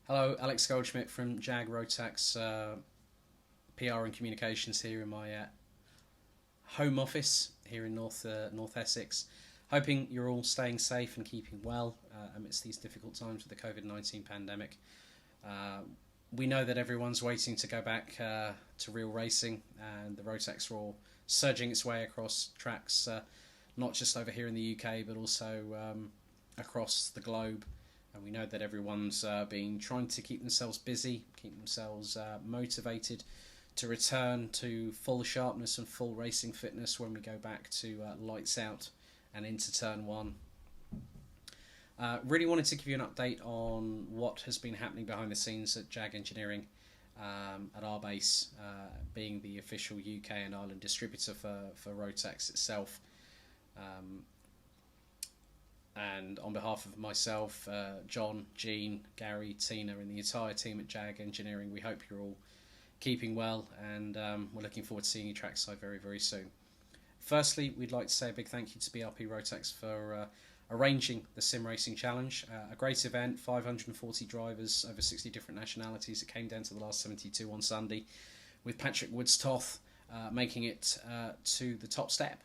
Hello, Alex Goldschmidt from JAG Rotax PR and Communications here in my home office here in North Essex. Hoping you're all staying safe and keeping well amidst these difficult times with the COVID-19 pandemic. We know that everyone's waiting to go back to real racing, and the Rotax Raw surging its way across tracks, not just over here in the UK, but also across the globe. And we know that everyone's been trying to keep themselves busy, keep themselves motivated to return to full sharpness and full racing fitness when we go back to lights out and into turn one. Really wanted to give you an update on what has been happening behind the scenes at JAG Engineering at our base, being the official UK and Ireland distributor for Rotax itself. And on behalf of myself, John, Jean, Gary, Tina and the entire team at JAG Engineering, we hope you're all keeping well, and we're looking forward to seeing you trackside very, very soon. Firstly, we'd like to say a big thank you to BRP Rotax for arranging the Sim Racing Challenge. A great event, 540 drivers, over 60 different nationalities. It came down to the last 72 on Sunday, with Patrick Woodstoth making it to the top step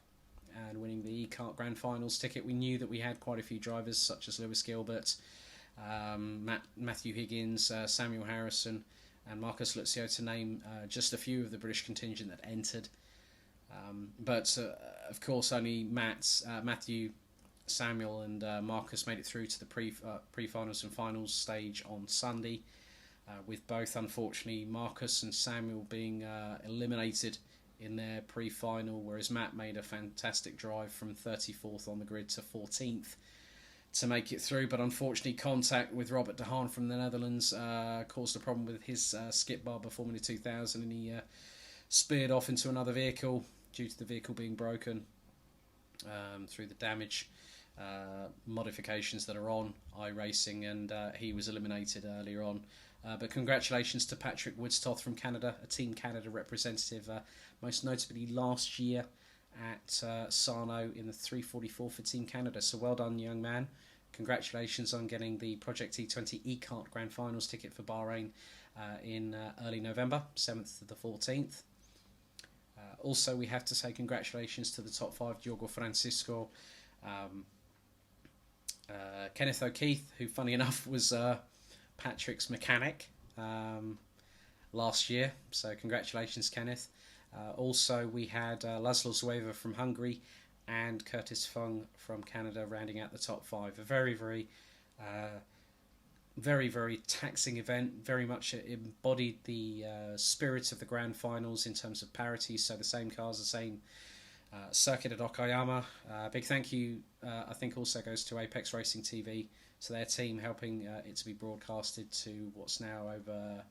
and winning the E-Kart Grand Finals ticket. We knew that we had quite a few drivers such as Lewis Gilbert, Matthew Higgins, Samuel Harrison and Marcus Luzio, to name just a few of the British contingent that entered. But of course only Matthew, Samuel and Marcus made it through to the pre-finals and finals stage on Sunday, with both unfortunately Marcus and Samuel being eliminated in their pre-final, whereas Matt made a fantastic drive from 34th on the grid to 14th to make it through. But unfortunately, contact with Robert De Haan from the Netherlands caused a problem with his skip bar before Formula 2000, and he speared off into another vehicle due to the vehicle being broken through the damage modifications that are on iRacing, and he was eliminated earlier on. But congratulations to Patrick Woodstoth from Canada, a Team Canada representative, most notably last year at Sarno in the 344 for Team Canada. So well done, young man. Congratulations on getting the Project T20 E-Kart Grand Finals ticket for Bahrain in early November, 7th to the 14th. Also, we have to say congratulations to the top 5, Diogo Francisco, Kenneth O'Keefe, who funny enough was Patrick's mechanic last year, so congratulations, Kenneth. Also we had Laszlo Zueva from Hungary and Curtis Fung from Canada rounding out the top 5. A very, very taxing event, very much embodied the spirit of the grand finals in terms of parity, so the same cars, the same circuit at Okayama. Big thank you I think also goes to Apex Racing TV, to their team helping it to be broadcasted to what's now over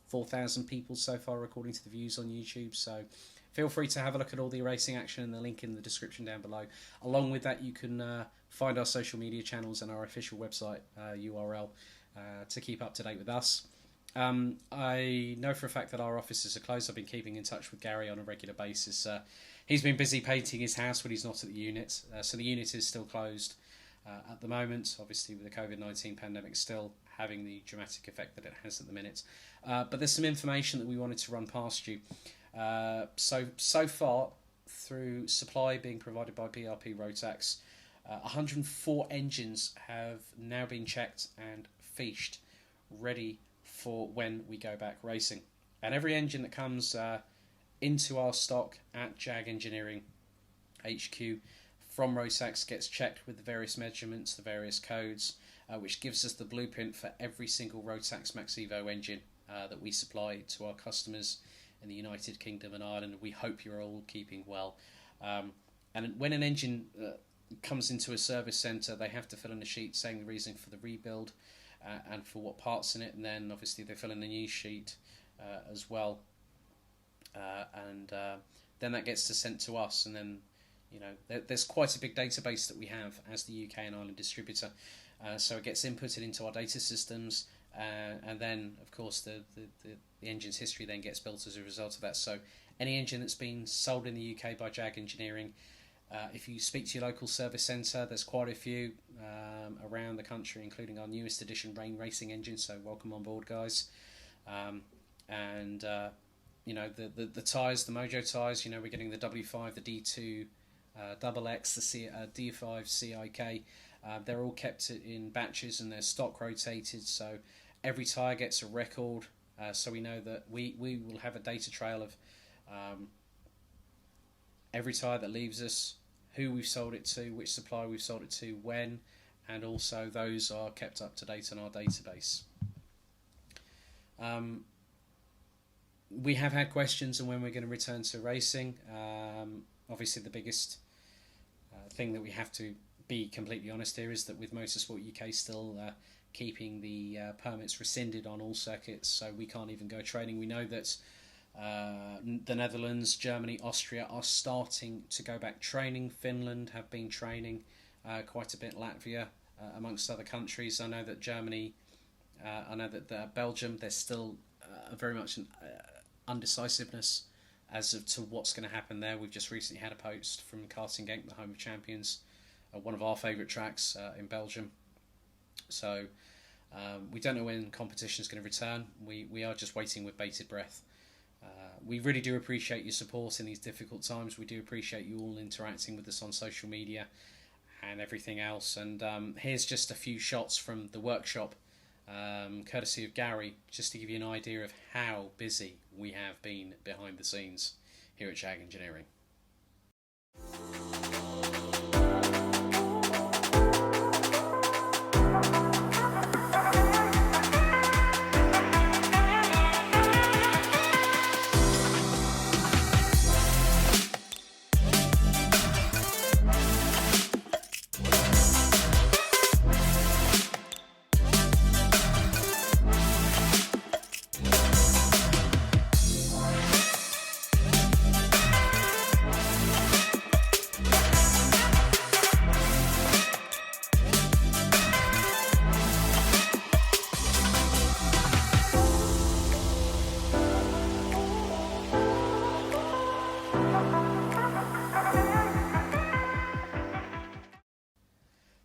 4,000 people so far according to the views on YouTube. So feel free to have a look at all the racing action and the link in the description down below. Along with that, you can find our social media channels and our official website URL to keep up to date with us. I know for a fact that our offices are closed. I've been keeping in touch with Gary on a regular basis. He's been busy painting his house when he's not at the unit, so the unit is still closed at the moment, obviously with the COVID-19 pandemic still having the dramatic effect that it has at the minute. But there's some information that we wanted to run past you. So far, through supply being provided by BRP Rotax, 104 engines have now been checked and finished, ready for when we go back racing. And every engine that comes into our stock at JAG Engineering HQ from Rotax gets checked with the various measurements, the various codes, which gives us the blueprint for every single Rotax Max Evo engine that we supply to our customers in the United Kingdom and Ireland. We hope you're all keeping well. And when an engine comes into a service centre, they have to fill in a sheet saying the reason for the rebuild and for what parts in it, and then obviously they fill in a new sheet as well. Then that gets sent to us, and then there's quite a big database that we have as the UK and Ireland distributor, so it gets inputted into our data systems, and then of course the engine's history then gets built as a result of that. So any engine that's been sold in the UK by JAG Engineering If you speak to your local service centre, there's quite a few around the country, including our newest edition rain racing engine, so welcome on board, guys. You know, the tyres, the Mojo tyres, you know, we're getting the W5, the D2 XX, the D5 CIK. They're all kept in batches and they're stock rotated, so every tyre gets a record, so we know that we will have a data trail of every tyre that leaves us, who we've sold it to, which supplier we've sold it to, when, and also those are kept up to date on our database. We have had questions on when we're going to return to racing. Obviously the biggest thing that we have to be completely honest here is that with Motorsport UK still keeping the permits rescinded on all circuits, so we can't even go training. We know that the Netherlands, Germany, Austria are starting to go back training. Finland have been training quite a bit, Latvia amongst other countries. I know that Germany, I know that Belgium, there's still very much an undecisiveness as to what's going to happen there. We've just recently had a post from Karting Gate, the home of champions, one of our favourite tracks in Belgium. So we don't know when competition is going to return. We are just waiting with bated breath. We really do appreciate your support in these difficult times. We do appreciate you all interacting with us on social media and everything else. And here's just a few shots from the workshop, courtesy of Gary, just to give you an idea of how busy we have been behind the scenes here at JAG Engineering.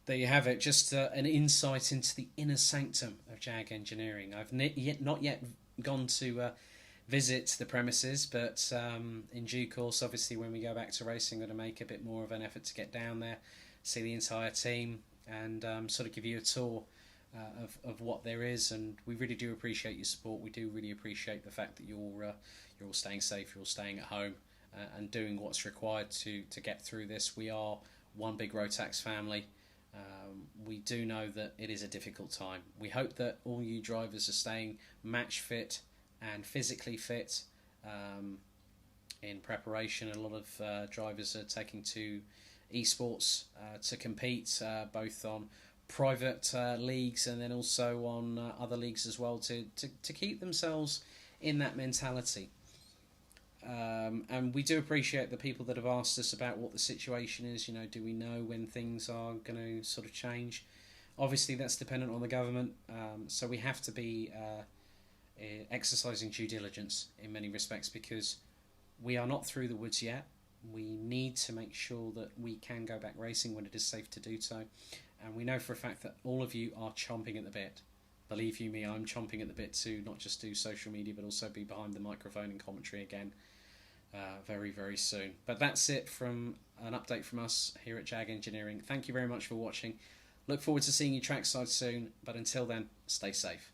There you have it, just an insight into the inner sanctum of JAG Engineering. I've not yet gone to visit the premises, but in due course, obviously, when we go back to racing, I'm going to make a bit more of an effort to get down there, see the entire team, and sort of give you a tour of what there is. And we really do appreciate your support. We do really appreciate the fact that you're all staying safe, you're all staying at home, and doing what's required to get through this. We are one big Rotax family. We do know that it is a difficult time. We hope that all you drivers are staying match fit and physically fit in preparation. A lot of drivers are taking to esports to compete, both on private leagues and then also on other leagues as well, to keep themselves in that mentality. And we do appreciate the people that have asked us about what the situation is. You know, do we know when things are going to sort of change? Obviously, that's dependent on the government. So we have to be exercising due diligence in many respects, because we are not through the woods yet. We need to make sure that we can go back racing when it is safe to do so. And we know for a fact that all of you are chomping at the bit. Believe you me, I'm chomping at the bit to not just do social media, but also be behind the microphone and commentary again. Very, very soon. But that's it from an update from us here at JAG Engineering. Thank you very much for watching. Look forward to seeing you trackside soon, but until then, stay safe.